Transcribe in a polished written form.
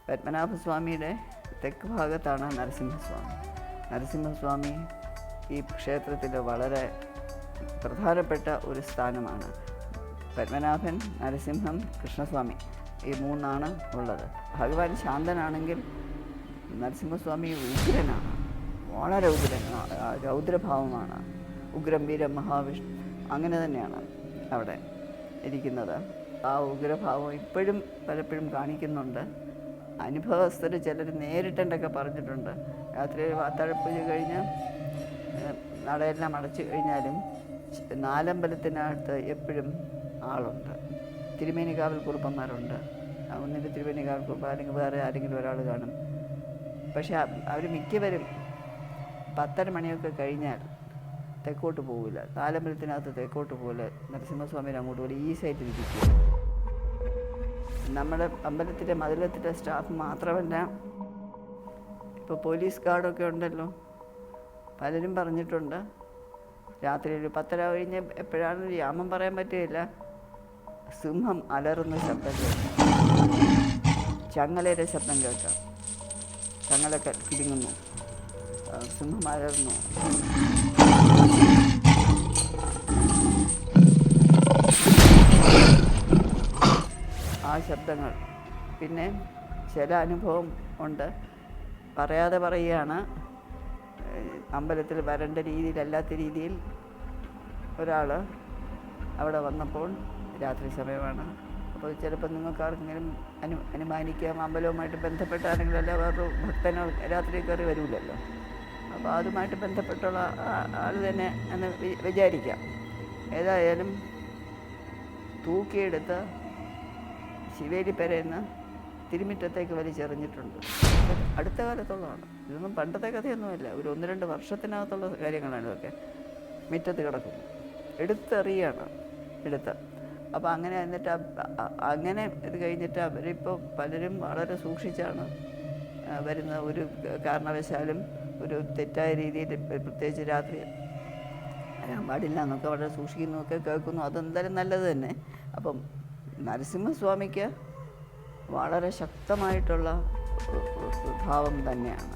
പത്മനാഭസ്വാമിയുടെ തെക്ക് ഭാഗത്താണ് നരസിംഹസ്വാമി. നരസിംഹസ്വാമി ഈ ക്ഷേത്രത്തിൽ വളരെ പ്രധാനപ്പെട്ട ഒരു സ്ഥാനമാണ്. പത്മനാഭൻ, നരസിംഹം, കൃഷ്ണസ്വാമി ഈ മൂന്നാണ് ഉള്ളത്. ഭഗവാൻ ശാന്തനാണെങ്കിൽ നരസിംഹസ്വാമി ഉഗ്രനാണ്, വളരെ ഉഗ്രനാണ്, രൗദ്രഭാവമാണ്. ഉഗ്രം വീരം മഹാവിഷ്ണു അങ്ങനെ തന്നെയാണ് അവിടെ ഇരിക്കുന്നത്. ആ ഉഗ്രഭാവം ഇപ്പോഴും പലപ്പോഴും കാണിക്കുന്നുണ്ട്. അനുഭവസ്ഥർ ചിലർ നേരിട്ടെൻ്റെയൊക്കെ പറഞ്ഞിട്ടുണ്ട്. രാത്രി അത്താഴപ്പൂജ കഴിഞ്ഞ് നടയെല്ലാം അടച്ചു കഴിഞ്ഞാലും നാലമ്പലത്തിനകത്ത് എപ്പോഴും ആളുണ്ട്. തിരുമേനിക്കാവിൽ കുറുപ്പന്മാരുണ്ട്. ഒന്നിൻ്റെ തിരുമേനിക്കാവിൽ കുറുപ്പ് അല്ലെങ്കിൽ വേറെ ആരെങ്കിലും ഒരാൾ കാണും. പക്ഷെ അവർ മിക്കവരും 10:30 മണിയൊക്കെ കഴിഞ്ഞാൽ തെക്കോട്ട് പോകില്ല. നാലമ്പലത്തിനകത്ത് തെക്കോട്ട് പോകില്ല. നരസിംഹസ്വാമിനെ അങ്ങോട്ട് പോലെ ഈ സൈഡിൽ ഇരിക്കുക. നമ്മുടെ അമ്പലത്തിൻ്റെ മതിലത്തിൻ്റെ സ്റ്റാഫ് മാത്രമല്ല, ഇപ്പോൾ പോലീസ് ഗാർഡൊക്കെ ഉണ്ടല്ലോ, പലരും പറഞ്ഞിട്ടുണ്ട് രാത്രി ഒരു 10:30 കഴിഞ്ഞ് എപ്പോഴാണെന്ന് യാമം പറയാൻ പറ്റുകയില്ല, സിംഹം അലറുന്ന ശബ്ദം കേൾക്കാം, ചങ്ങലയുടെ ശബ്ദം കേൾക്കാം, ചങ്ങലൊക്കെ കിടുങ്ങുന്നു, സിംഹം അലറുന്നു. ആ ശബ്ദങ്ങൾ. പിന്നെ ചില അനുഭവം ഉണ്ട്, പറയാതെ പറയുകയാണ്. അമ്പലത്തിൽ വരേണ്ട രീതിയിലല്ലാത്ത രീതിയിൽ ഒരാൾ അവിടെ വന്നപ്പോൾ, രാത്രി സമയമാണ്, അപ്പോൾ ചിലപ്പോൾ നിങ്ങൾക്ക് ആർക്കെങ്കിലും അനുമാനിക്കാം അമ്പലവുമായിട്ട് ബന്ധപ്പെട്ട ആരെങ്കിലും അല്ല വേറൊരു ഭക്തനോ രാത്രി കയറി വരില്ലല്ലോ. അപ്പോൾ അതുമായിട്ട് ബന്ധപ്പെട്ടുള്ള ആൾ തന്നെ എന്ന് വിചാരിക്കാം. ഏതായാലും തൂക്കിയെടുത്ത് ശിവേലിപ്പരയെന്ന് തിരുമിറ്റത്തേക്ക് വലിച്ചെറിഞ്ഞിട്ടുണ്ട്. അടുത്ത കാലത്തുള്ളതാണ്. ഇതൊന്നും പണ്ടത്തെ കഥയൊന്നുമല്ല. ഒരു 1-2 വർഷത്തിനകത്തുള്ള കാര്യങ്ങളാണ് ഇതൊക്കെ. മുറ്റത്ത് കിടക്കുന്നു, എടുത്തെറിയാണ് എടുത്ത്. അപ്പോൾ അങ്ങനെ എന്നിട്ട് അങ്ങനെ ഇത് കഴിഞ്ഞിട്ട് അവരിപ്പോൾ പലരും വളരെ സൂക്ഷിച്ചാണ് വരുന്നത്. ഒരു കാരണവശാലും ഒരു തെറ്റായ രീതിയിൽ, പ്രത്യേകിച്ച് രാത്രി വരാൻ പാടില്ല എന്നൊക്കെ വളരെ സൂക്ഷിക്കുന്നതൊക്കെ കേൾക്കുന്നു. അതെന്തായാലും നല്ലത് തന്നെ. അപ്പം നരസിംഹസ്വാമിക്ക് വളരെ ശക്തമായിട്ടുള്ള ഭാവം തന്നെയാണ്.